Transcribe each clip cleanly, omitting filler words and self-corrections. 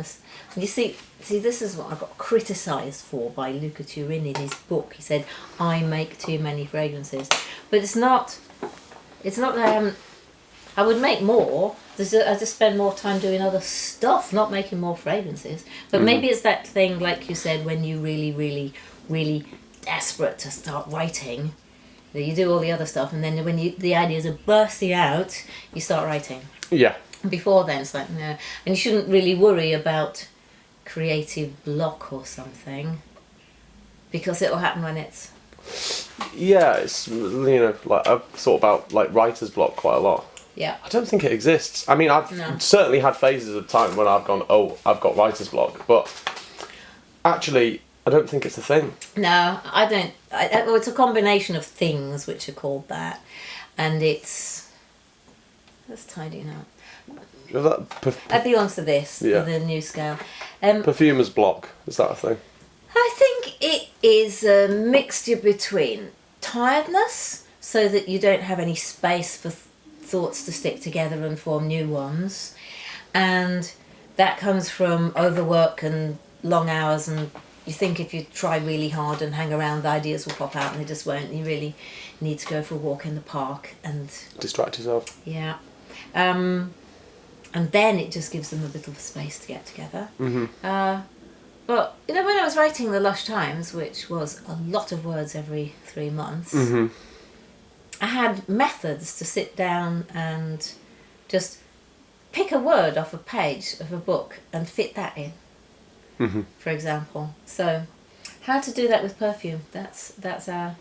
tiredness. And you see, this is what I got criticised for by Luca Turin in his book. He said, I make too many fragrances. But it's not that I would make more. I just spend more time doing other stuff, not making more fragrances. But maybe it's that thing, like you said, when you really, really, really desperate to start writing, you do all the other stuff, and then when the ideas are bursting out, you start writing. Yeah. Before then, it's like, no. And you shouldn't really worry about creative block or something, because it'll happen when it's... Yeah, it's, like I've thought about like writer's block quite a lot. Yeah. I don't think it exists. I mean, I've certainly had phases of time when I've gone, oh, I've got writer's block, but actually, I don't think it's a thing. No, I don't. Well, it's a combination of things which are called that, and it's... Let's tidy it up. That belongs to this, the new scale. Perfumer's block, is that a thing? I think it is a mixture between tiredness, so that you don't have any space for thoughts to stick together and form new ones, and that comes from overwork and long hours, and you think if you try really hard and hang around, the ideas will pop out, and they just won't. You really need to go for a walk in the park and... Distract yourself. Yeah. And then it just gives them a bit of space to get together. Mm-hmm. But, when I was writing The Lush Times, which was a lot of words every 3 months, I had methods to sit down and just pick a word off a page of a book and fit that in, for example. So, how to do that with perfume, that's our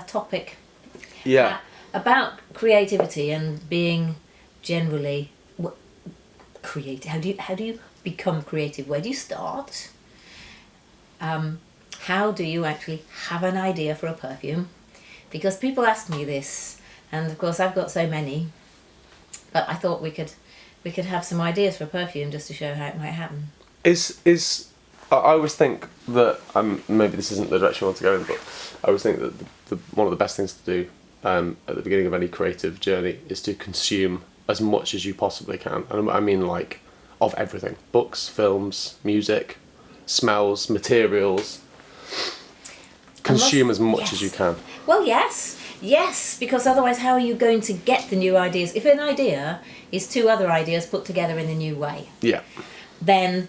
topic. Yeah. About creativity and being generally... creative. How do you become creative? Where do you start? How do you actually have an idea for a perfume? Because people ask me this, and of course I've got so many, but I thought we could have some ideas for a perfume just to show how it might happen. I always think that maybe this isn't the direction I want to go in, but I always think that one of the best things to do at the beginning of any creative journey is to consume as much as you possibly can. And I mean, like, of everything. Books, films, music, smells, materials. Consume as much as you can. Well, yes, because otherwise how are you going to get the new ideas? If an idea is 2 other ideas put together in a new way, then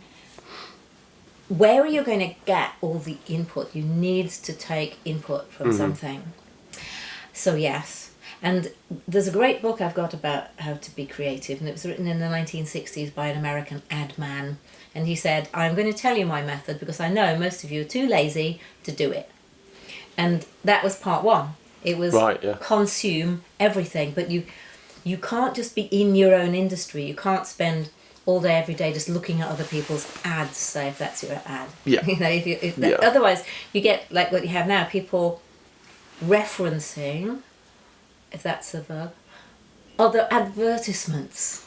where are you going to get all the input? You need to take input from something. So yes. And there's a great book I've got about how to be creative, and it was written in the 1960s by an American ad man. And he said, I'm going to tell you my method because I know most of you are too lazy to do it. And that was part 1. It was consume everything, but you can't just be in your own industry. You can't spend all day every day just looking at other people's ads, say, if that's your ad. Yeah. Otherwise, you get like what you have now, people referencing, if that's a verb, other advertisements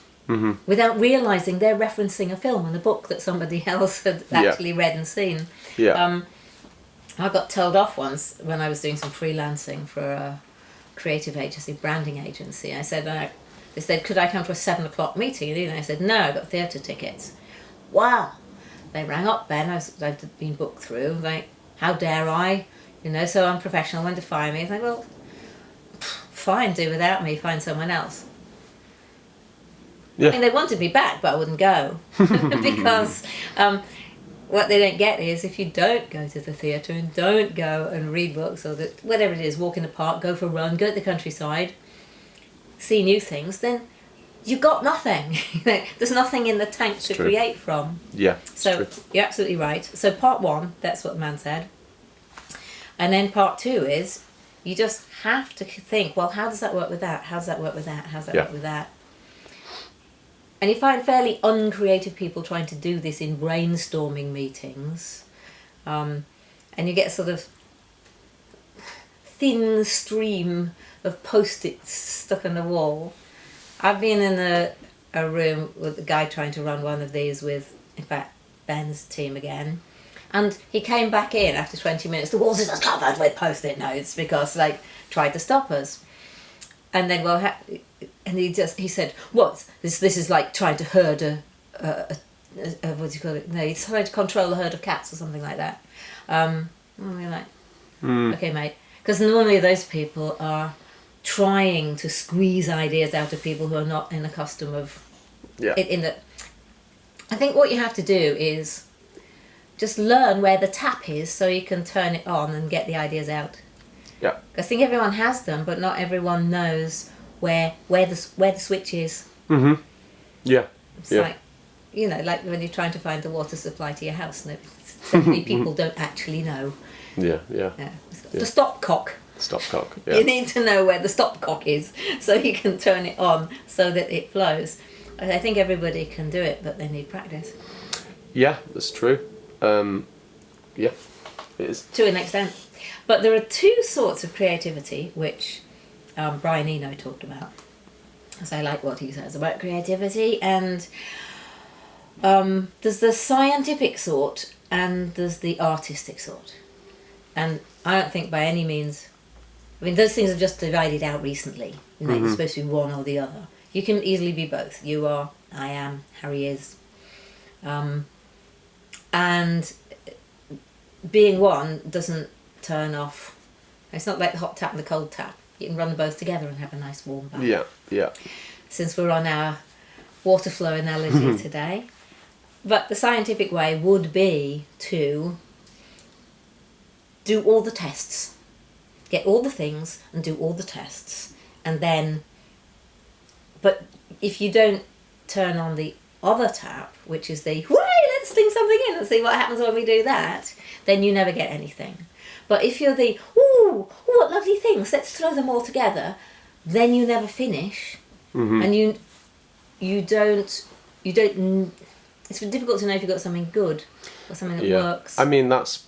without realising they're referencing a film and a book that somebody else had actually read and seen. Yeah. I got told off once when I was doing some freelancing for a creative agency, branding agency. They said, could I come to a 7 o'clock meeting? And I said, no, I've got theatre tickets. Wow. They rang up then, I'd been booked through, like, how dare I? So unprofessional, when to fire me. I was like, well... fine, do without me, find someone else. I mean, they wanted me back, but I wouldn't go. Because what they don't get is if you don't go to the theatre and don't go and read books or whatever it is, walk in the park, go for a run, go to the countryside, see new things, then you got nothing. There's nothing in the tank to create from. Yeah. So you're absolutely right. So part 1, that's what the man said. And then part 2 is you just have to think, well, how does that work with that? How does that work with that? How does that work with that? And you find fairly uncreative people trying to do this in brainstorming meetings. And you get a sort of thin stream of Post-its stuck on the wall. I've been in a room with a guy trying to run one of these with, in fact, Ben's team again. And he came back in after 20 minutes. The walls are just covered with Post-it notes because, tried to stop us. And then, and he said, "What? This is like trying to herd a what do you call it? No, he's trying to control a herd of cats or something like that. And we're like, okay, mate. Because normally those people are trying to squeeze ideas out of people who are not in a custom of... I think what you have to do is just learn where the tap is so you can turn it on and get the ideas out. Yeah. I think everyone has them, but not everyone knows where the switch is. Mm-hmm. Yeah. It's like, you know, like when you're trying to find the water supply to your house. So many people don't actually know. Yeah. The stopcock. Stopcock, yeah. You need to know where the stopcock is so you can turn it on so that it flows. I think everybody can do it, but they need practice. Yeah, that's true. Yeah, it is. To an extent. But there are two sorts of creativity which Brian Eno talked about. So I like what he says about creativity. And there's the scientific sort and there's the artistic sort. And I don't think by any means... I mean, those things have just divided out recently. You know, You're supposed to be one or the other. You can easily be both. You are, I am, Harry is. And being one doesn't turn off. It's not like the hot tap and the cold tap. You can run them both together and have a nice warm bath. Yeah. Since we're on our water flow analogy today. But the scientific way would be to do all the tests. Get all the things and do all the tests. And then... But if you don't turn on the other tap, which is the, let's sling something in and see what happens when we do that, then you never get anything. But if you're the, what lovely things, let's throw them all together, then you never finish. And you don't, it's difficult to know if you've got something good or something that works. I mean, that's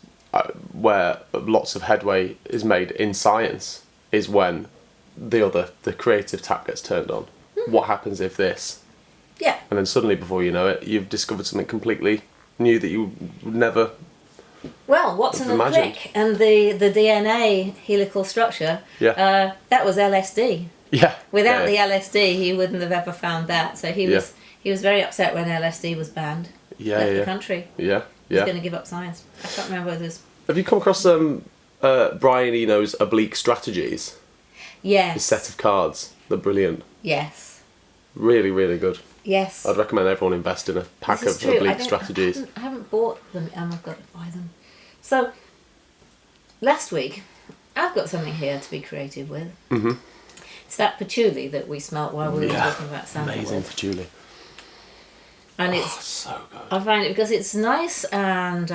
where lots of headway is made in science, is when the creative tap gets turned on. What happens if this? Yeah. And then suddenly, before you know it, you've discovered something completely new that you would never... Well, Watson and Crick and the DNA helical structure, that was LSD. Yeah. Without the LSD, he wouldn't have ever found that. So he was very upset when LSD was banned. Left the country. Yeah. He was going to give up science. I can't remember whether it was... Have you come across Brian Eno's Oblique Strategies? Yes. His set of cards. They're brilliant. Yes. Really, really good. Yes. I'd recommend everyone invest in a pack of Oblique Strategies. I haven't bought them and I've got to buy them. So, last week, I've got something here to be creative with. It's that patchouli that we smelt while we were talking about sandalwood. Amazing patchouli. And it's so good. I find it because it's nice and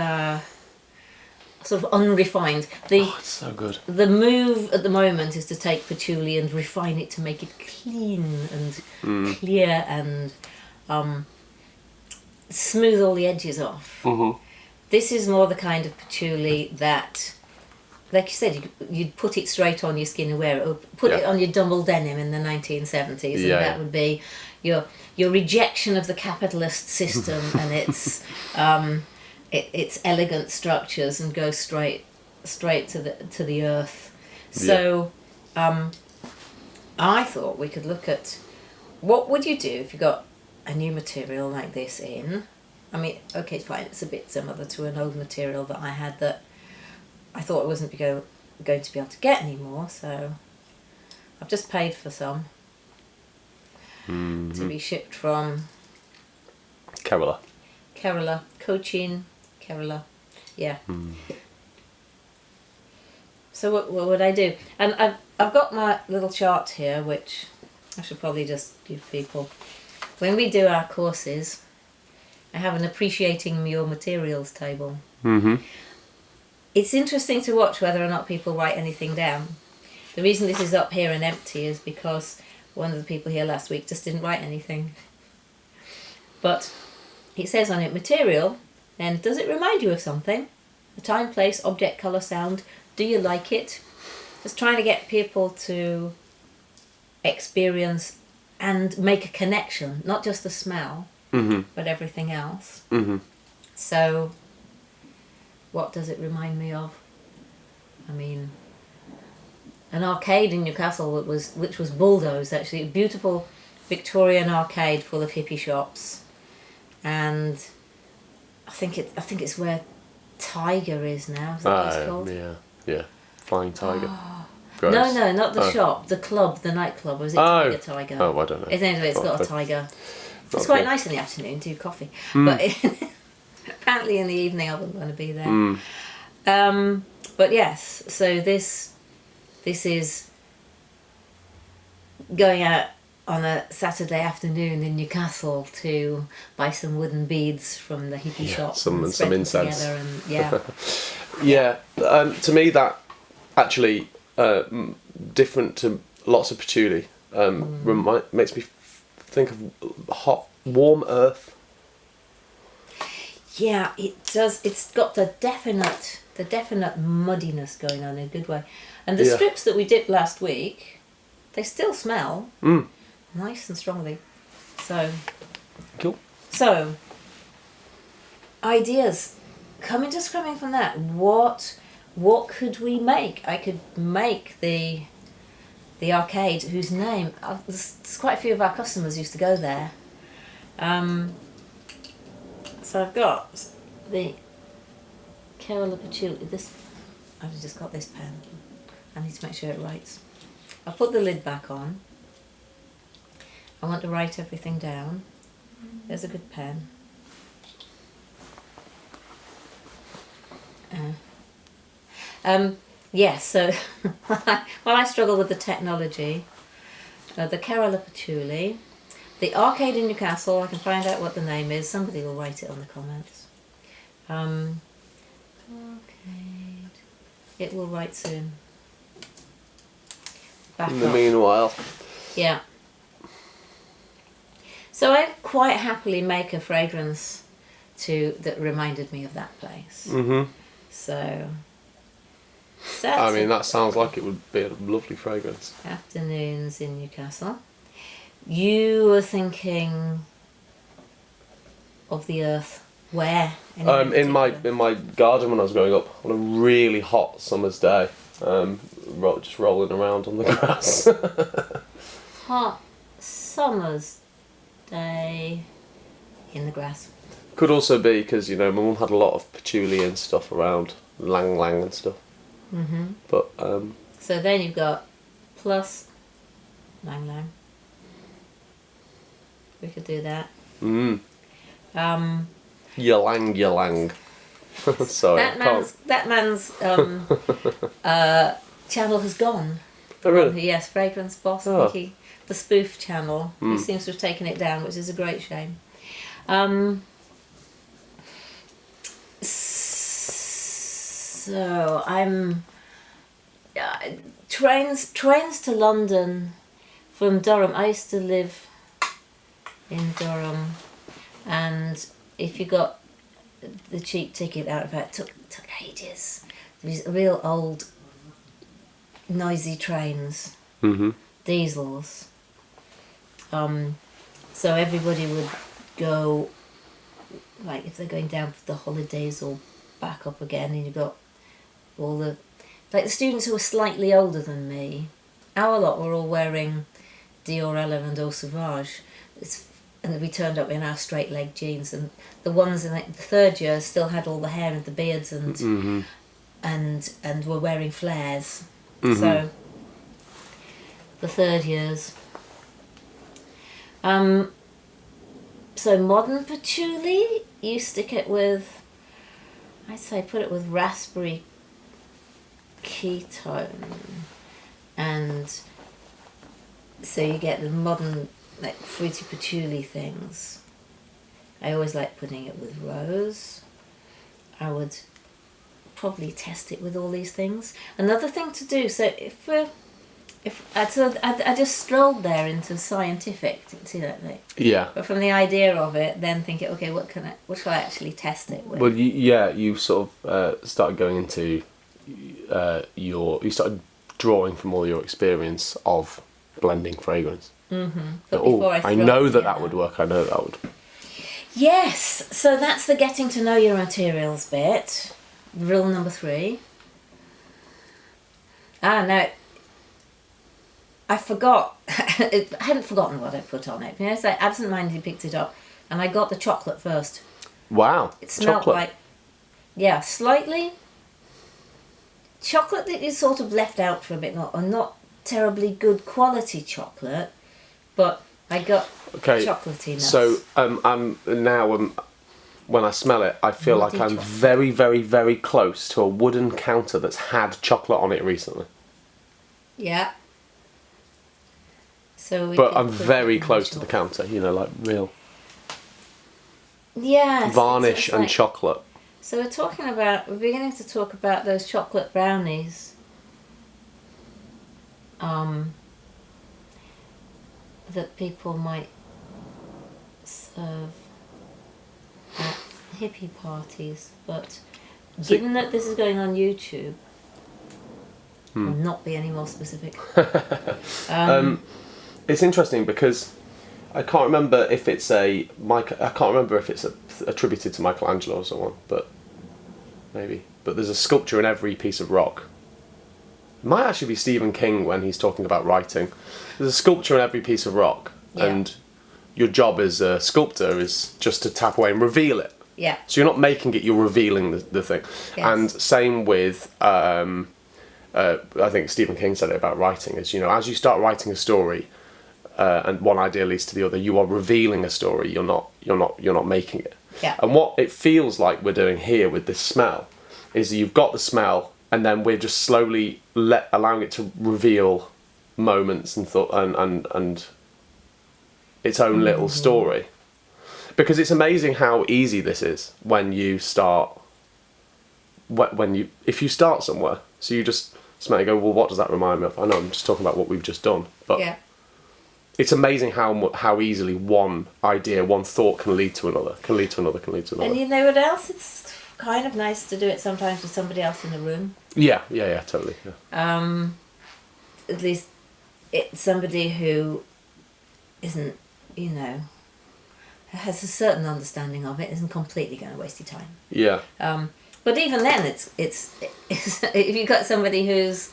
sort of unrefined. It's so good. The move at the moment is to take patchouli and refine it to make it clean and clear and smooth all the edges off. This is more the kind of patchouli that, like you said, you'd put it straight on your skin and wear it, or put it on your double denim in the 1970s, and that would be your rejection of the capitalist system and its elegant structures, and go straight to the earth. So I thought we could look at what would you do if you got a new material like this in. I mean, okay, fine, it's a bit similar to an old material that I had that I thought I wasn't going to be able to get anymore, so I've just paid for some to be shipped from Kerala, Cochin, Kerala, So what would I do? And I've got my little chart here, which I should probably just give people. When we do our courses, I have an appreciating your materials table. It's interesting to watch whether or not people write anything down. The reason this is up here and empty is because one of the people here last week just didn't write anything. But it says on it, material, and does it remind you of something? The time, place, object, colour, sound. Do you like it? Just trying to get people to experience and make a connection, not just the smell, but everything else. So, what does it remind me of? I mean, an arcade in Newcastle which was bulldozed, actually, a beautiful Victorian arcade full of hippie shops, and think it's where Tiger is now. Is that what it's called? Yeah. Flying Tiger. No, not the shop. The club, the nightclub. Or is it Tiger? Oh, I don't know. It's got a tiger. It's quite nice in the afternoon to do coffee, but apparently in the evening I wouldn't want to be there. But yes, so this is going out on a Saturday afternoon in Newcastle to buy some wooden beads from the hippie shop. Some incense. And, to me that actually different to lots of patchouli makes me think of hot, warm earth. Yeah, it does. It's got the definite muddiness going on in a good way. And the strips that we dipped last week, they still smell nice and strongly. So cool. So ideas coming from that. What could we make? I could make the arcade whose name there's quite a few of our customers used to go there. So I've got the Kerala Patchouli. I've just got this pen. I need to make sure it writes. I'll put the lid back on. I want to write everything down. There's a good pen. Yes, so while I struggle with the technology, the Kerala Patchouli, the arcade in Newcastle, I can find out what the name is. Somebody will write it on the comments. Arcade. It will write soon. In the meanwhile. Yeah. So I quite happily make a fragrance that reminded me of that place. Mm-hmm. So. I mean, that sounds like it would be a lovely fragrance. Afternoons in Newcastle. You were thinking of the earth. Where? In my garden when I was growing up, on a really hot summer's day, just rolling around on the grass. Hot summer's day in the grass. Could also be because my mum had a lot of patchouli and stuff around, lang and stuff. Mm-hmm. But so then you've got plus lang. We could do that. Ylang. Sorry. That man's channel has gone. Oh, really? Yes, Fragrance Boss, Mickey, the spoof channel. He seems to have taken it down, which is a great shame. So I'm trains to London from Durham. I used to live in Durham, and if you got the cheap ticket out of it, took ages. These real old noisy trains, diesels. So everybody would go, like if they're going down for the holidays or back up again, and you got all the students who were slightly older than me. Our lot were all wearing Dior Ella and Eau Sauvage. And we turned up in our straight leg jeans, and the ones in the third year still had all the hair and the beards and were wearing flares. So the third years. So modern patchouli, you stick it with, I'd say put it with raspberry ketone, and so you get the modern like fruity patchouli things. I always like putting it with rose. I would probably test it with all these things. Another thing to do, so I just strolled there into scientific, see that thing? Yeah. But from the idea of it, then thinking, okay, what shall I actually test it with? Well, you sort of started going into you started drawing from all your experience of blending fragrance. I know that would work. I know that would. Yes, so that's the getting to know your materials bit. Rule number 3. No, I forgot. I hadn't forgotten what I put on it. So I absent-mindedly picked it up, and I got the chocolate first. Wow. It smelled chocolate. like, yeah, slightly chocolate that is sort of left out for a bit, not terribly good quality chocolate, but I got chocolatiness. So I'm now when I smell it, I feel like I'm chocolate. very, very, very close to a wooden counter that's had chocolate on it recently. Yeah. So but I'm very close to the counter, like real varnish and chocolate. So we're beginning to talk about those chocolate brownies. That people might serve at hippie parties, but given that this is going on YouTube, I'll not be any more specific. It's interesting because I can't remember if it's attributed to Michelangelo or someone, but maybe. But there's a sculpture in every piece of rock. It might actually be Stephen King when he's talking about writing. There's a sculpture in every piece of rock, and your job as a sculptor is just to tap away and reveal it. Yeah. So you're not making it, you're revealing the thing. Yes. And same with, I think Stephen King said it about writing, is, as you start writing a story, and one idea leads to the other, you are revealing a story. You're not making it. Yeah. And what it feels like we're doing here with this smell is that you've got the smell, and then we're just slowly allowing it to reveal moments and thought and its own little story. Because it's amazing how easy this is when you start. If you start somewhere, so you just smell it and go, well, what does that remind me of? I know I'm just talking about what we've just done, but. Yeah. It's amazing how easily one idea, one thought can lead to another, can lead to another. And you know what else? It's kind of nice to do it sometimes with somebody else in the room. Yeah, totally. Yeah. At least it's somebody who isn't, has a certain understanding of it, isn't completely going to waste your time. Yeah. But even then, it's if you've got somebody who's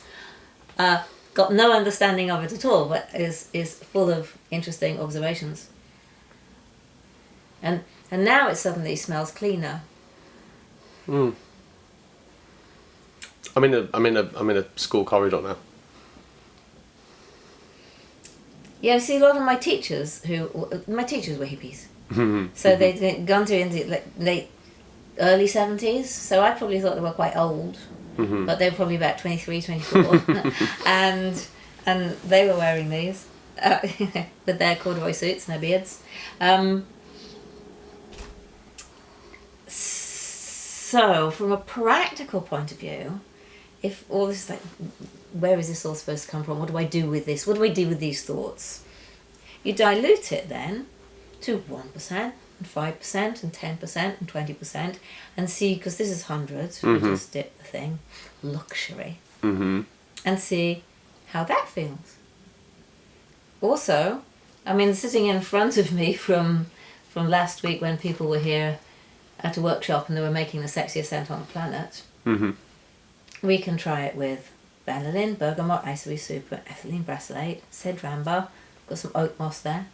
got no understanding of it at all, but is full of interesting observations. And now it suddenly smells cleaner. I'm in a school corridor now. Yeah, see, a lot of my teachers were hippies. So they'd gone to India late early 70s, so I probably thought they were quite old. But they were probably about 23, 24. and they were wearing these with their corduroy suits and their beards. So, from a practical point of view, if all this where is this all supposed to come from? What do I do with this? What do I do with these thoughts? You dilute it then to 1%. And 5% and 10% and 20% and see, because this is hundreds, we just dip the thing, luxury, and see how that feels. Also, sitting in front of me from last week when people were here at a workshop and they were making the sexiest scent on the planet, we can try it with vanillin, bergamot, isoe super, ethylene brassylate, cedar amber, got some oak moss there.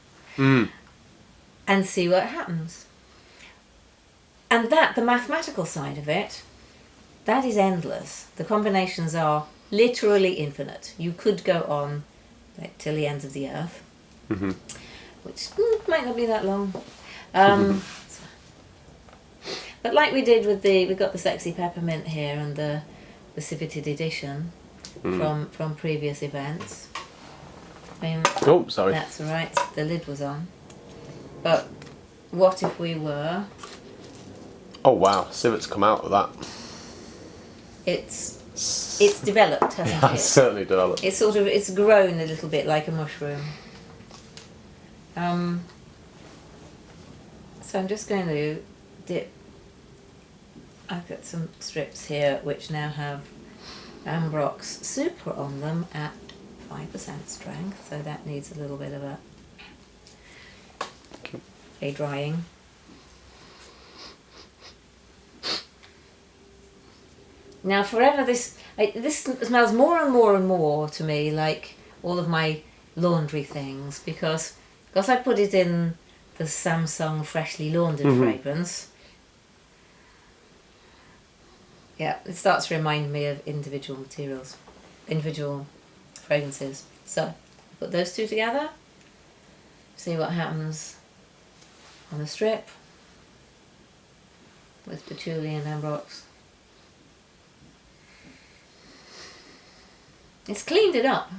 And see what happens. And the mathematical side of it, that is endless. The combinations are literally infinite. You could go on till the ends of the earth, which might not be that long. But like we did with we got the sexy peppermint here and the civeted edition from previous events. Oh, sorry. That's all right. The lid was on. But what if we were... Oh wow, civet's come out of that. It's developed, hasn't it? It's certainly developed. It's grown a little bit like a mushroom. So I'm just going to dip... I've got some strips here which now have Ambrox Super on them at 5% strength, so that needs a little bit of a drying. Now forever this smells more and more and more to me like all of my laundry things because I put it in the Samsung Freshly Laundered fragrance Yeah, it starts to remind me of individual materials, individual fragrances. So, put those two together, see what happens on the strip with patchouli and ambrox. It's cleaned it up.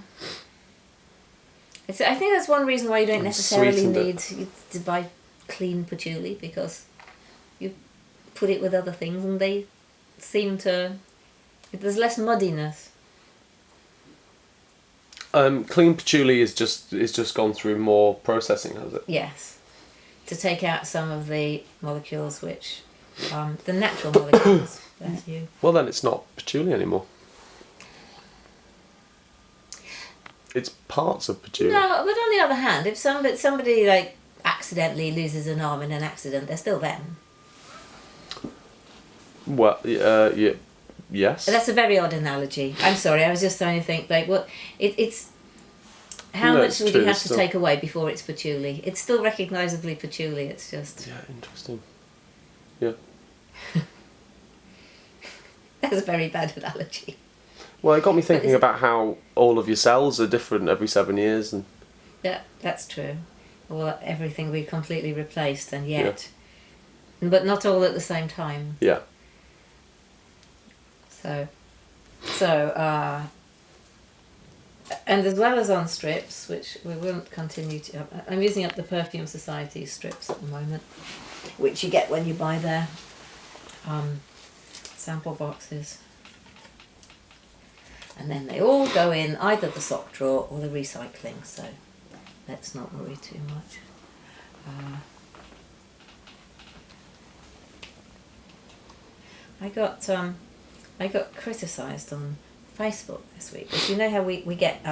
I think that's one reason why you don't necessarily need to buy clean patchouli, because you put it with other things and they seem to... There's less muddiness. Clean patchouli is just gone through more processing, has it? Yes, to take out some of the molecules which, the natural molecules. Bless you. Well, then it's not patchouli anymore. It's parts of patchouli. No, but on the other hand, if somebody like accidentally loses an arm in an accident, they're still them. Well, yeah, yes. That's a very odd analogy. I'm sorry, I was just trying to think, like, what it's how much would you have to take away before it's patchouli? It's still recognisably patchouli. It's just... Yeah, interesting. Yeah. That's a very bad analogy. Well, it got me thinking about how all of your cells are different every 7 years, and... Yeah, that's true. Well, everything we completely replaced, and yet... Yeah. But not all at the same time. Yeah. So, and as well as on strips, which we won't continue to... I'm using up the Perfume Society strips at the moment, which you get when you buy their sample boxes. And then they all go in either the sock drawer or the recycling, so let's not worry too much. I got criticised on Facebook this week, because you know how we get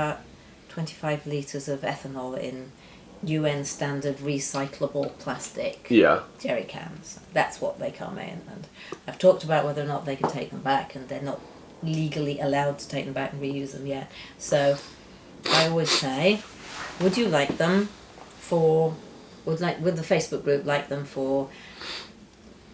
25 litres of ethanol in UN standard recyclable plastic jerry cans. That's what they come in, and I've talked about whether or not they can take them back, and they're not legally allowed to take them back and reuse them yet. So I would say, would you like them for, would the Facebook group like them for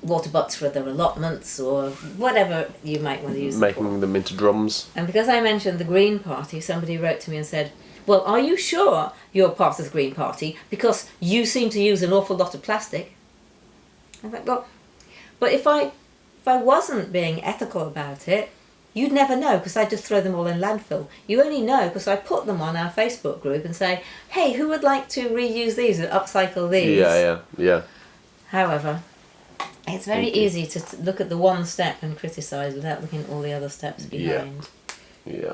water butts for their allotments, or whatever you might want to use them for. Making them into drums. And because I mentioned the Green Party, somebody wrote to me and said, well, are you sure you're part of the Green Party? Because you seem to use an awful lot of plastic. I thought, well, but if I wasn't being ethical about it, you'd never know, because I just throw them all in landfill. You only know because I put them on our Facebook group and say, hey, who would like to reuse these and upcycle these? Yeah. However, it's very easy to look at the one step and criticise without looking at all the other steps behind. Yeah.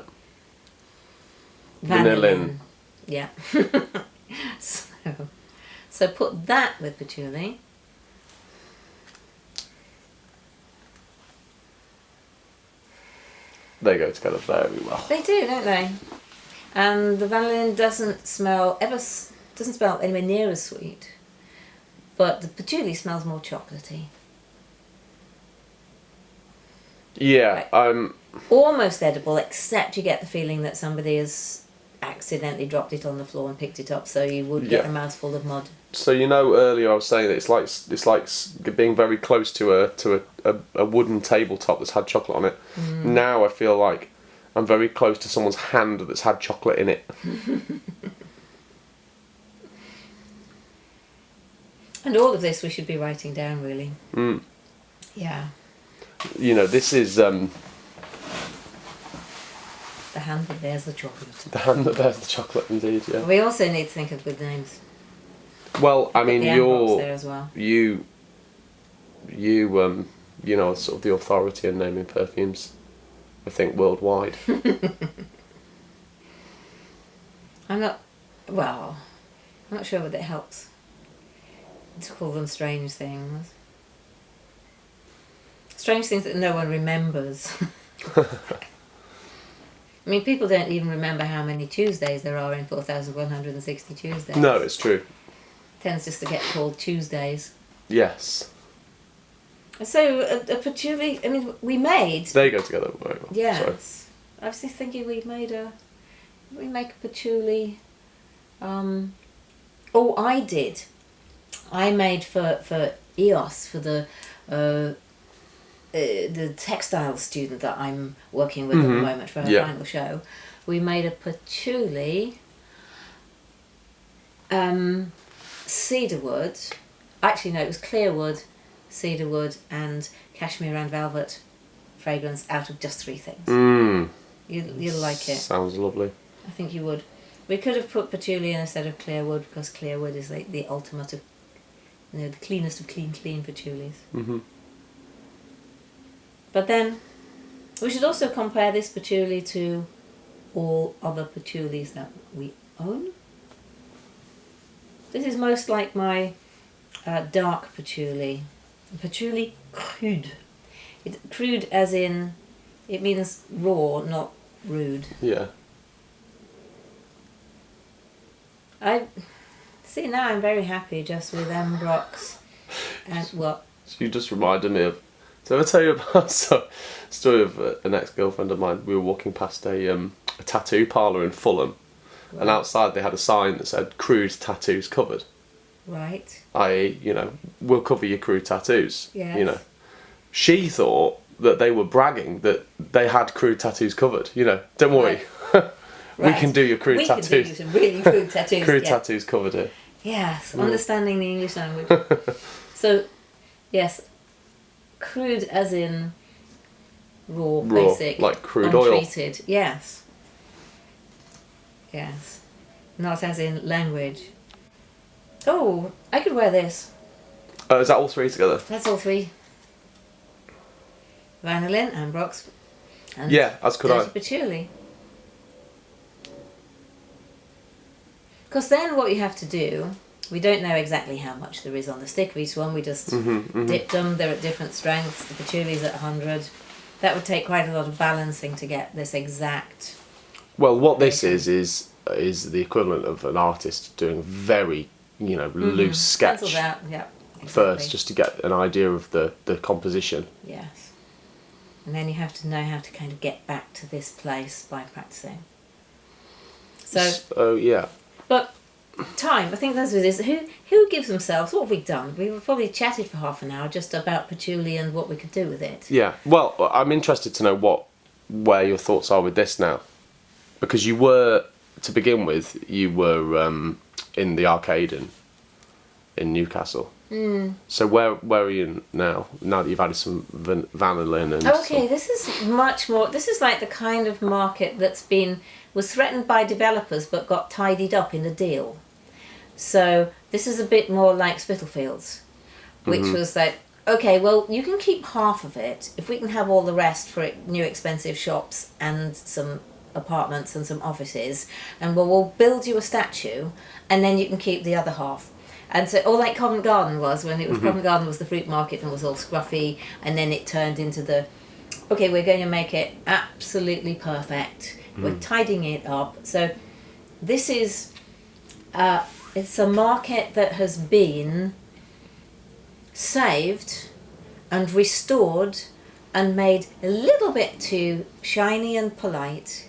Vanillin. Yeah. So put that with patchouli. They go together very well. They do, don't they? And the vanillin doesn't smell anywhere near as sweet, but the patchouli smells more chocolatey. Yeah, like, almost edible, except you get the feeling that somebody has accidentally dropped it on the floor and picked it up, so you would get a mouthful of mud. So earlier I was saying that it's like being very close to a wooden tabletop that's had chocolate on it. Now I feel like I'm very close to someone's hand that's had chocolate in it. And all of this we should be writing down, really. Yeah. This is... the hand that bears the chocolate. The hand that bears the chocolate, indeed, yeah. We also need to think of good names. Well, I mean, you're there as well. You sort of the authority in naming perfumes, I think, worldwide. I'm not sure whether it helps to call them strange things. Strange things that no one remembers. I mean, people don't even remember how many Tuesdays there are in 4,160 Tuesdays. No, it's true. Tends just to get called Tuesdays. Yes. So a patchouli. I mean, we made. They go together very well. Yes. Sorry. I was just thinking we make a patchouli. I did. I made for EOS for the the textile student that I'm working with at the moment for her final show, we made a patchouli, cedarwood. Actually, no, it was clearwood, cedarwood, and cashmere and velvet fragrance out of just 3 things. You'll like it. Sounds lovely. I think you would. We could have put patchouli in instead of clearwood, because clearwood is like the ultimate of, the cleanest of clean patchoulis. But then, we should also compare this patchouli to all other patchoulis that we own. This is most like my dark patchouli. Patchouli crude. Crude as in, it means raw, not rude. Yeah. I see, now I'm very happy just with Ambrox and what? So you just reminded me of. So I tell you about a story of an ex-girlfriend of mine. We were walking past a tattoo parlour in Fulham, and outside they had a sign that said "Crude tattoos covered." Right. I.e., we'll cover your crude tattoos. Yes. She thought that they were bragging that they had crude tattoos covered. Don't worry. Right. We can do your crude tattoos. We can do some really crude tattoos. Crude tattoos covered here. Yes, understanding the English language. So, yes, crude as in raw, basic, like crude untreated. oil. Yes. Yes. Not as in language. Oh, I could wear this. Is that all 3 together? That's all 3. Vanillin, Ambrox, and yeah, as could I. patchouli. Because then what you have to do, we don't know exactly how much there is on the stick of each one. We just dip them. They're at different strengths. The patchouli's at 100. That would take quite a lot of balancing to get this exact. Well, what this is the equivalent of an artist doing very, loose sketch Penciled out, yeah. Exactly. First, just to get an idea of the composition. Yes. And then you have to know how to kind of get back to this place by practicing. So. Yeah. But time, I think that's what it is. Who gives themselves, what have we done? We've probably chatted for half an hour just about patchouli and what we could do with it. Yeah, well, I'm interested to know where your thoughts are with this now. Because you were, to begin with, in the arcade in Newcastle. So where are you now that you've added some vanillin and okay, this is much more, this is like the kind of market was threatened by developers but got tidied up in a deal. So this is a bit more like Spitalfields, which was like, okay, well, you can keep half of it if we can have all the rest for new expensive shops and some apartments and some offices, and we'll build you a statue and then you can keep the other half. And so, all like Covent Garden was, when it was Covent Garden was the fruit market and was all scruffy, and then it turned into okay, we're going to make it absolutely perfect. We're tidying it up. So this is, it's a market that has been saved and restored and made a little bit too shiny and polite.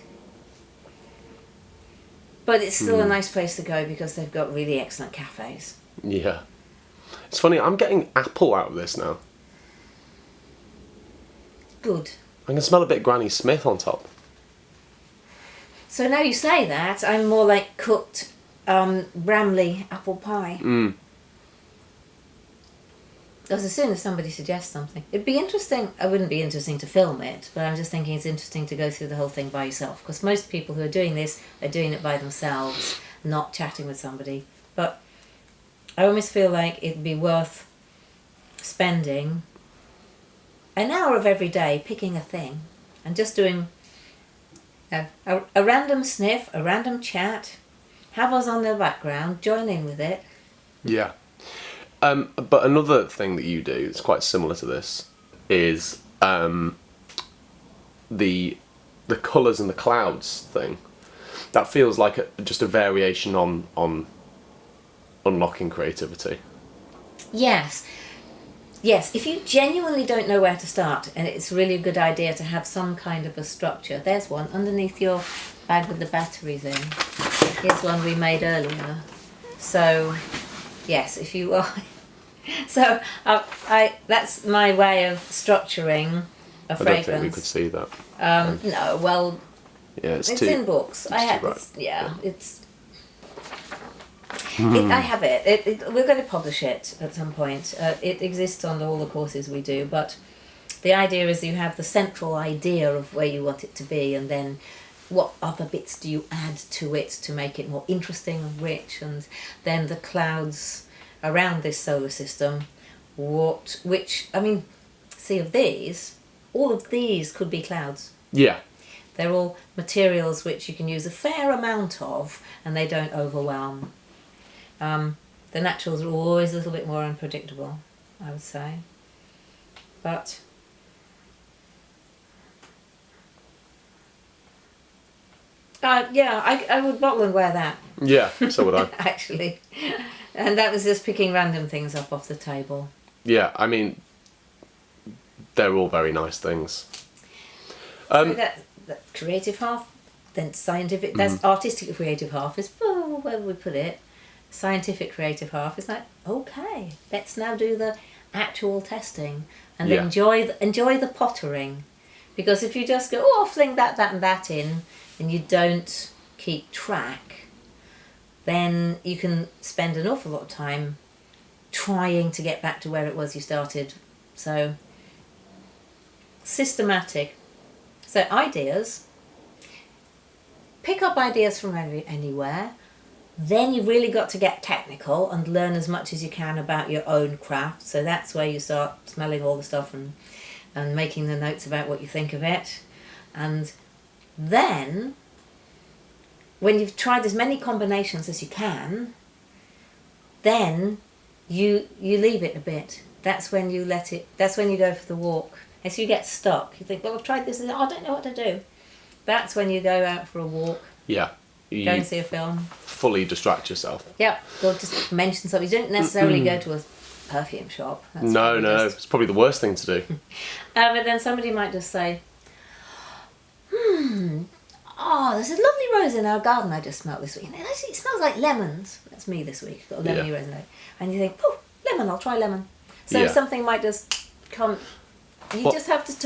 But it's still a nice place to go because they've got really excellent cafes. Yeah. It's funny, I'm getting apple out of this now. Good. I can smell a bit Granny Smith on top. So now you say that, I'm more like cooked Bramley apple pie. Because as soon as somebody suggests something, it'd be interesting. It wouldn't be interesting to film it, but I'm just thinking it's interesting to go through the whole thing by yourself. Because most people who are doing this are doing it by themselves, not chatting with somebody. But I almost feel like it'd be worth spending an hour of every day picking a thing and just doing a random sniff, a random chat, have us on the background, join in with it. Yeah. But another thing that you do that's quite similar to this is the colours and the clouds thing. That feels like just a variation on unlocking creativity. Yes. Yes, if you genuinely don't know where to start, and it's really a good idea to have some kind of a structure. There's one underneath your bag with the batteries in. Here's one we made earlier. So, yes, if you are... So that's my way of structuring a fragrance. I don't think we could see that. No, well, yeah, it's in books. I have it. We're going to publish it at some point. It exists on all the courses we do, but the idea is you have the central idea of where you want it to be, and then what other bits do you add to it to make it more interesting and rich, and then the clouds around this solar system, all of these could be clouds. Yeah. They're all materials which you can use a fair amount of, and they don't overwhelm. The naturals are always a little bit more unpredictable, I would say. But I would bottle and wear that. Yeah, so would I. Actually. And that was just picking random things up off the table. Yeah, I mean, they're all very nice things. So that creative half, then scientific, that's artistic creative half is, where would we put it? Scientific creative half is like, okay, let's now do the actual testing and enjoy the pottering. Because if you just go, I'll fling that and that in, and you don't keep track, then you can spend an awful lot of time trying to get back to where it was you started. So, systematic. So, ideas. Pick up ideas from anywhere. Then you've really got to get technical and learn as much as you can about your own craft. So that's where you start smelling all the stuff and making the notes about what you think of it. And then, when you've tried as many combinations as you can, then you leave it a bit. That's when you that's when you go for the walk. As you get stuck, you think, well, I've tried this, I don't know what to do. That's when you go out for a walk. Yeah. Go and see a film. Fully distract yourself. Yeah, or just mention something. You don't necessarily go to a perfume shop. That's no, it's probably the worst thing to do. But then somebody might just say, there's a lovely rose in our garden I just smelled this week. And actually, it smells like lemons. That's me this week. Got a lemony rose note. And you think, lemon, I'll try lemon. So something might just come. You just have to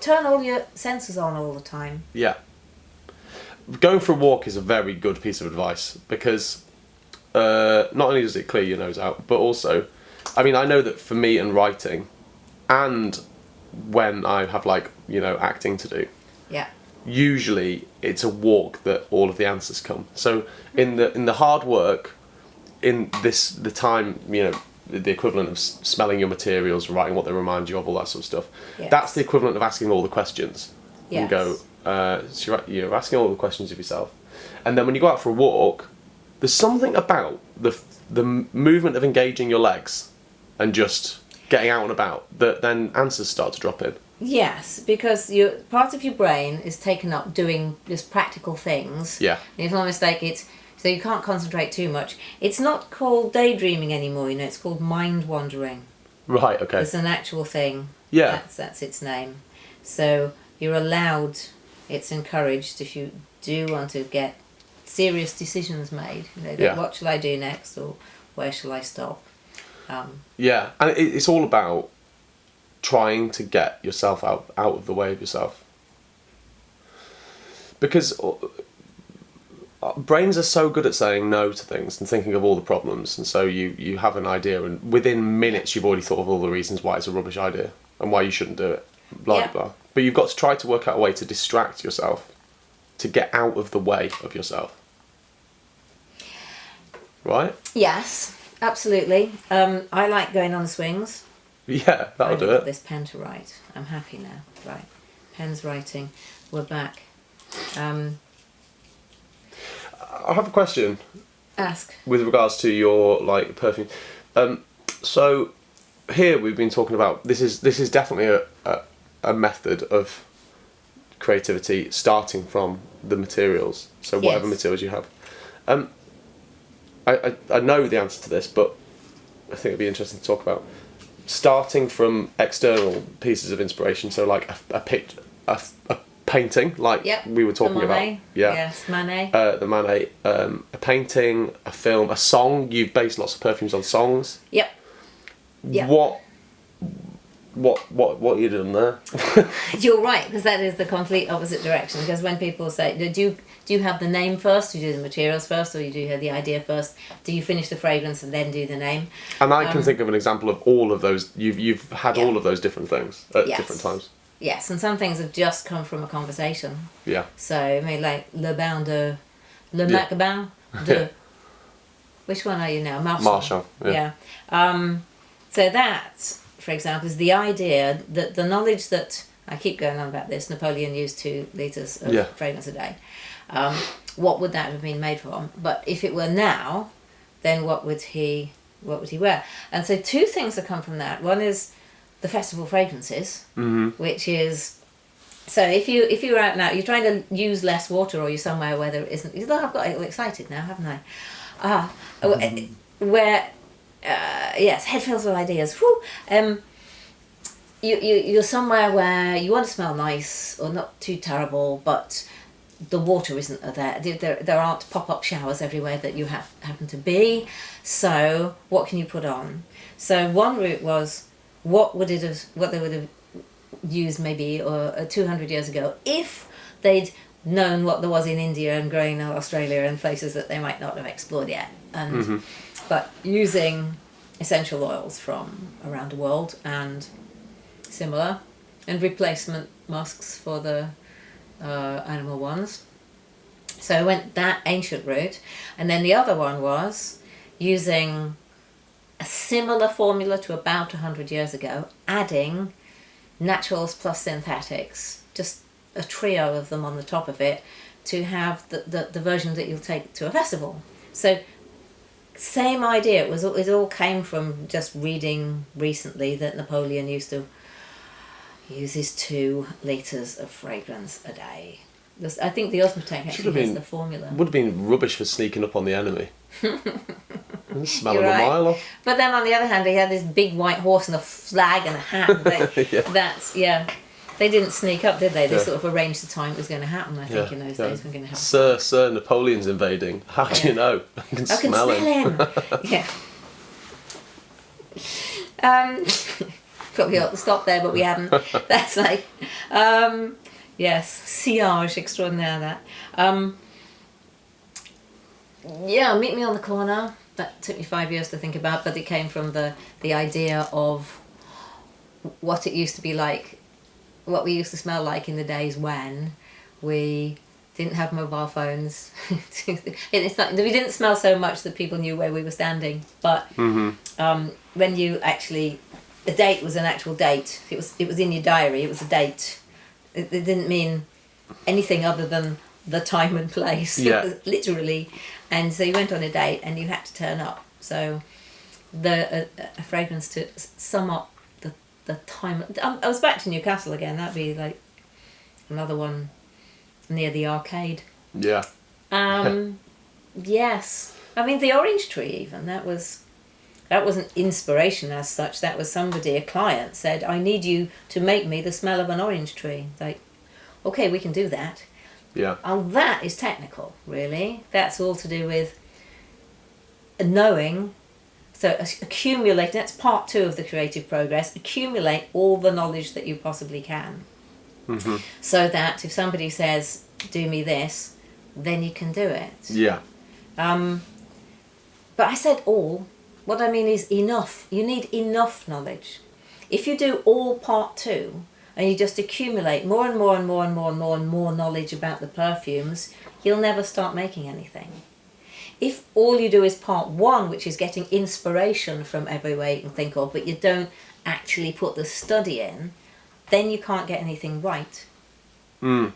turn all your senses on all the time. Yeah. Going for a walk is a very good piece of advice because not only does it clear your nose out, but also, I mean, I know that for me and writing, and when I have acting to do, usually it's a walk that all of the answers come. So in the hard work, in the time, the equivalent of smelling your materials, writing what they remind you of, all that sort of stuff. Yes. That's the equivalent of asking all the questions. Yes. And go. So you're asking all the questions of yourself, and then when you go out for a walk, there's something about the movement of engaging your legs and just getting out and about that then answers start to drop in. Yes, because part of your brain is taken up doing just practical things. Yeah. And if I'm not mistaken, so you can't concentrate too much. It's not called daydreaming anymore. It's called mind wandering. Right. Okay. It's an actual thing. Yeah. That's its name. So you're allowed. It's encouraged if you do want to get serious decisions made. What shall I do next, or where shall I stop? Yeah, and it's all about trying to get yourself out of the way of yourself. Because brains are so good at saying no to things and thinking of all the problems, and so you have an idea, and within minutes you've already thought of all the reasons why it's a rubbish idea and why you shouldn't do it. Blah, blah, blah. But you've got to try to work out a way to distract yourself, to get out of the way of yourself. Right? Yes, absolutely. I like going on the swings. Yeah, that'll do it. This pen to write. I'm happy now. Right. Pen's writing. We're back. I have a question. Ask. With regards to your perfume. So here we've been talking about this is definitely a method of creativity starting from the materials. So whatever materials you have. I know the answer to this, but I think it'd be interesting to talk about. Starting from external pieces of inspiration, so like a picture, a painting, we were talking about. Yeah. Yes, Manet. The Manet, a painting, a film, a song. You've based lots of perfumes on songs. Yep. What you done there? You're right, because that is the complete opposite direction. Because when people say, do you have the name first, do you do the materials first, or do you have the idea first? Do you finish the fragrance and then do the name? And I can think of an example of all of those. You've had all of those different things at different times. Yes, and some things have just come from a conversation. Yeah. So, I mean, like Le Mac Bain de... Which one are you now? Marchand. Yeah. So that, for example, is the idea that the knowledge that... I keep going on about this. Napoleon used 2 litres of fragrance a day. What would that have been made from? But if it were now, then what would he wear? And so 2 things have come from that. One is the festival fragrances, which is... So if you're out now, you're trying to use less water, or you're somewhere where there isn't... I've got excited now, haven't I? Where... yes, head fills with ideas. Whew. You're somewhere where you want to smell nice or not too terrible, but the water isn't there. There aren't pop-up showers everywhere that you happen to be. So what can you put on? So one route was what they would have used maybe 200 years ago if they'd known what there was in India and growing in Australia and places that they might not have explored yet. And but using essential oils from around the world and similar, and replacement musks for the animal ones. So I went that ancient route, and then the other one was using a similar formula to about 100 years ago, adding naturals plus synthetics, just a trio of them on the top of it, to have the version that you'll take to a festival. So same idea. It all came from just reading recently that Napoleon used to uses 2 litres of fragrance a day. I think the Osmotek actually has the formula. Would have been rubbish for sneaking up on the enemy. Smell You're them right. a mile off. But then on the other hand, he had this big white horse and a flag and a hat. They didn't sneak up, did they? They sort of arranged the time it was going to happen, I think, in those days. When going to happen. Sir, Napoleon's invading. How do you know? I can smell him. Yeah. Probably ought to stop there, but we haven't. That's like, yes, sillage extraordinaire, that. Meet me on the corner. That took me 5 years to think about, but it came from the idea of what it used to be like, what we used to smell like in the days when we didn't have mobile phones. It's not, we didn't smell so much that people knew where we were standing, but when you actually... A date was an actual date. It was in your diary. It was a date. It didn't mean anything other than the time and place. Yeah. It was literally. And so you went on a date and you had to turn up. So a fragrance to sum up the time. I was back to Newcastle again. That'd be like another one near the arcade. Yeah. Yes. I mean, the orange tree even. That wasn't inspiration as such. That was somebody, a client, said, I need you to make me the smell of an orange tree. Like, okay, we can do that. Yeah. And that is technical, really. That's all to do with knowing. So accumulate, that's part 2 of the creative progress. Accumulate all the knowledge that you possibly can. So that if somebody says, do me this, then you can do it. Yeah. But I said all. What I mean is enough. You need enough knowledge. If you do all part 2 and you just accumulate more and more and more and more and more and more knowledge about the perfumes, you'll never start making anything. If all you do is part 1, which is getting inspiration from everywhere you can think of, but you don't actually put the study in, then you can't get anything right. So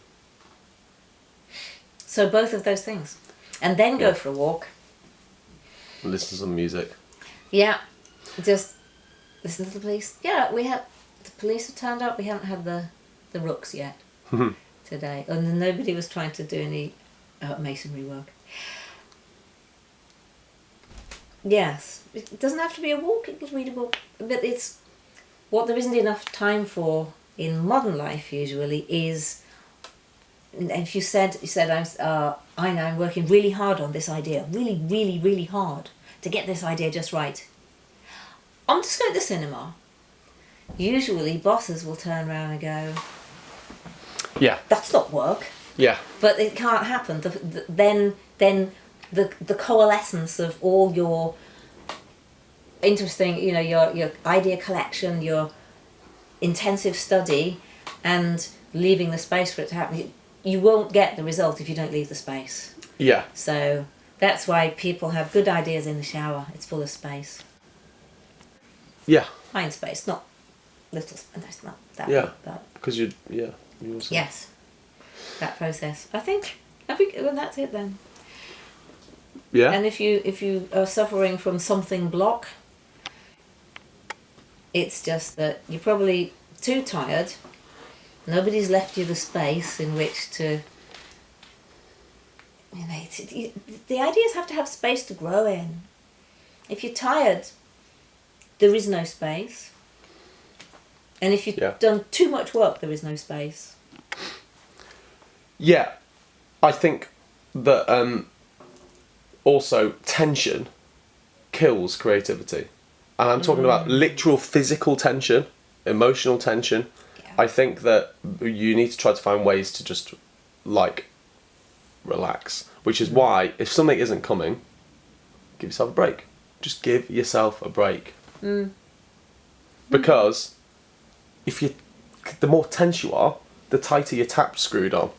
both of those things. And then go for a walk. Listen to some music. Yeah, just listen to the police. Yeah, the police have turned up. We haven't had the rooks yet today. And nobody was trying to do any masonry work. Yes, it doesn't have to be a walk, it was readable. But it's what there isn't enough time for in modern life usually is, if you said I'm working really hard on this idea, really, really, really hard to get this idea just right. I'm just going to the cinema. Usually bosses will turn around and go, yeah, that's not work. Yeah. But it can't happen. Then the coalescence of all your interesting, your idea collection, your intensive study, and leaving the space for it to happen. You won't get the result if you don't leave the space. Yeah. So that's why people have good ideas in the shower. It's full of space. Yeah. Mind space, not little. That's not that. Yeah. Big, but because you also. yes, that process. I think well, that's it then. Yeah. And if you are suffering from something block, it's just that you're probably too tired. Nobody's left you the space in which to. The ideas have to have space to grow in. If you're tired, there is no space. And if you've done too much work, there is no space. Yeah, I think that also tension kills creativity. And I'm talking about literal physical tension, emotional tension. Yeah. I think that you need to try to find ways to just, relax. Which is why, if something isn't coming, give yourself a break. Just give yourself a break. Because the more tense you are, the tighter your tap's screwed on.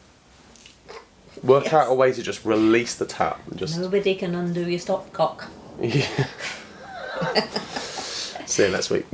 Work out a way to just release the tap. And just... Nobody can undo your stopcock. Yeah. See you next week.